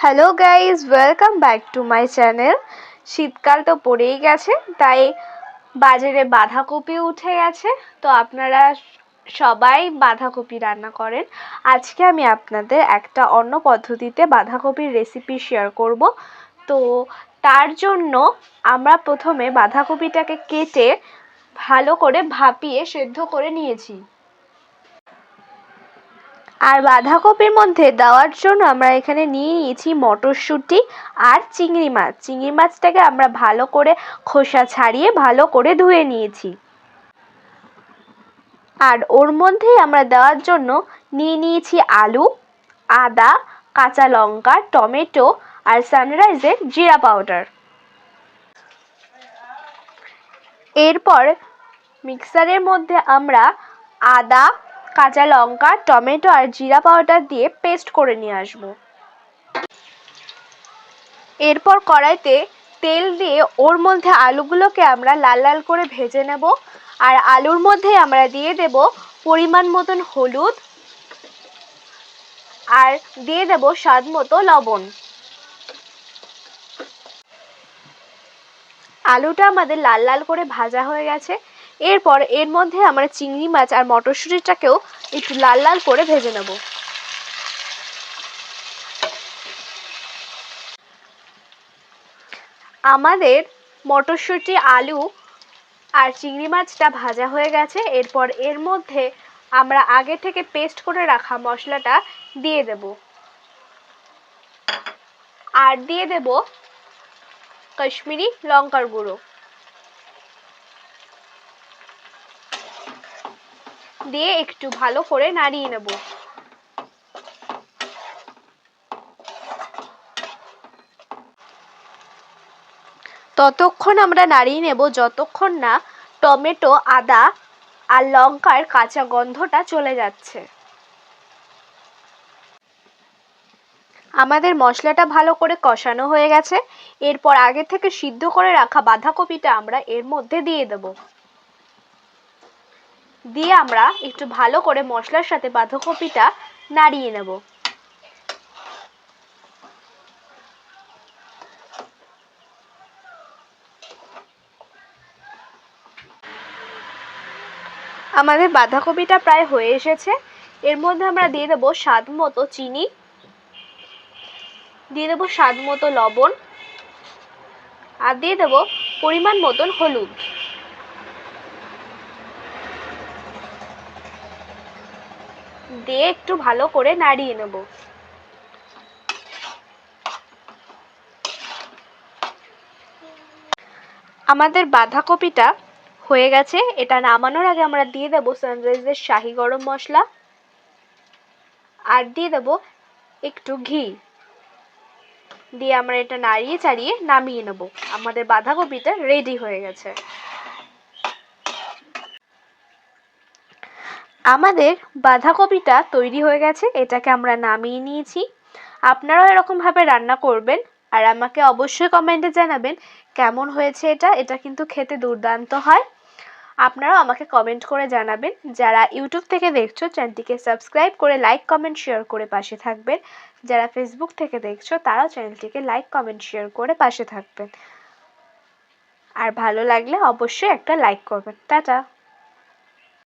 Hello guys, welcome back to my channel. শীতকাল তো পড়েই গেছে, তাই বাজারে বাঁধাকপি উঠে গেছে। তো আপনারা সবাই বাঁধাকপি রান্না করেন। আজকে আমি আপনাদের একটা অন্য পদ্ধতিতে বাঁধাকপির রেসিপি শেয়ার করব। তো তার জন্য আমরা প্রথমে বাঁধাকপিটাকে কেটে ভালো করে ভাপিয়ে সেদ্ধ করে নিয়েছি। আর বাঁধাকপির মধ্যে দেওয়ার জন্য আমরা এখানে নিয়ে নিয়েছি মটরশুঁটি আর চিংড়ি মাছ। চিংড়ি মাছটাকে আমরা ভালো করে খোসা ছাড়িয়ে ভালো করে ধুয়ে নিয়েছি। আর ওর মধ্যেই আমরা দেওয়ার জন্য নিয়ে নিয়েছি আলু, আদা, কাঁচা লঙ্কা, টমেটো আর সানরাইজের জিরা পাউডার। এরপর মিক্সারের মধ্যে আমরা আদা, কাঁচা লঙ্কা, টমেটো আর জিরা পাউডার দিয়ে পেস্ট করে নিয়ে আসবো। এরপর কড়াইতে তেল দিয়ে ওর মধ্যে আলুগুলোকে আমরা লাল লাল করে ভেজে নেব। আর আলুর মধ্যে আমরা দিয়ে দেব পরিমাণ মতন হলুদ আর দিয়ে দেব স্বাদ মতো লবণ। আলুটা আমাদের লাল লাল করে ভাজা হয়ে গেছে। এরপর এর মধ্যে আমরা চিংড়ি মাছ আর মটরশুঁটিটাকেও একটু লাল লাল করে ভেজে নেব। আমাদের মটরশুঁটি, আলু আর চিংড়ি মাছটা ভাজা হয়ে গেছে। এরপর এর মধ্যে আমরা আগে থেকে পেস্ট করে রাখা মশলাটা দিয়ে দেব। আর দিয়ে দেব কাশ্মীরি লঙ্কার গুঁড়ো। দিয়ে একটু ভালো করে নাড়িয়ে নেব। ততক্ষণ আমরা নাড়িয়ে নেব যতক্ষণ না টমেটো, আদা আর লঙ্কার কাঁচা গন্ধটা চলে যাচ্ছে। আমাদের মশলাটা ভালো করে কষানো হয়ে গেছে। এরপর আগে থেকে সিদ্ধ করে রাখা বাঁধাকপিটা আমরা এর মধ্যে দিয়ে দেব। দিয়ে আমরা একটু ভালো করে মশলার সাথে বাঁধাকপিটা নাড়িয়ে নেব। আমাদের বাঁধাকপিটা প্রায় হয়ে এসেছে। এর মধ্যে আমরা দিয়ে দেব স্বাদ মতো চিনি, দিয়ে দেব স্বাদ মতো লবণ আর দিয়ে দেব পরিমাণ মতন হলুদ। দিয়ে একটু ভালো করে নাড়িয়ে নেব। আমাদের বাঁধাকপিটা হয়ে গেছে। এটা নামানোর আগে আমরা দিয়ে দেব সানরাইজের শাহি গরম মশলা আর দিয়ে দেব একটু ঘি। দিয়ে আমরা এটা নাড়িয়ে চাড়িয়ে নামিয়ে নেব। আমাদের বাঁধাকপিটা রেডি হয়ে গেছে। আমাদের বাঁধাকপিটা তৈরি হয়ে গেছে। এটাকে আমরা নামিয়ে নিয়েছি। আপনারাও এরকমভাবে রান্না করবেন আর আমাকে অবশ্যই কমেন্টে জানাবেন কেমন হয়েছে। এটা কিন্তু খেতে দুর্দান্ত হয়। আপনারাও আমাকে কমেন্ট করে জানাবেন। যারা ইউটিউব থেকে দেখছো চ্যানেলটিকে সাবস্ক্রাইব করে লাইক, কমেন্ট, শেয়ার করে পাশে থাকবেন। যারা ফেসবুক থেকে দেখছো তারাও চ্যানেলটিকে লাইক, কমেন্ট, শেয়ার করে পাশে থাকবেন। আর ভালো লাগলে অবশ্যই একটা লাইক করবেন। টাটা।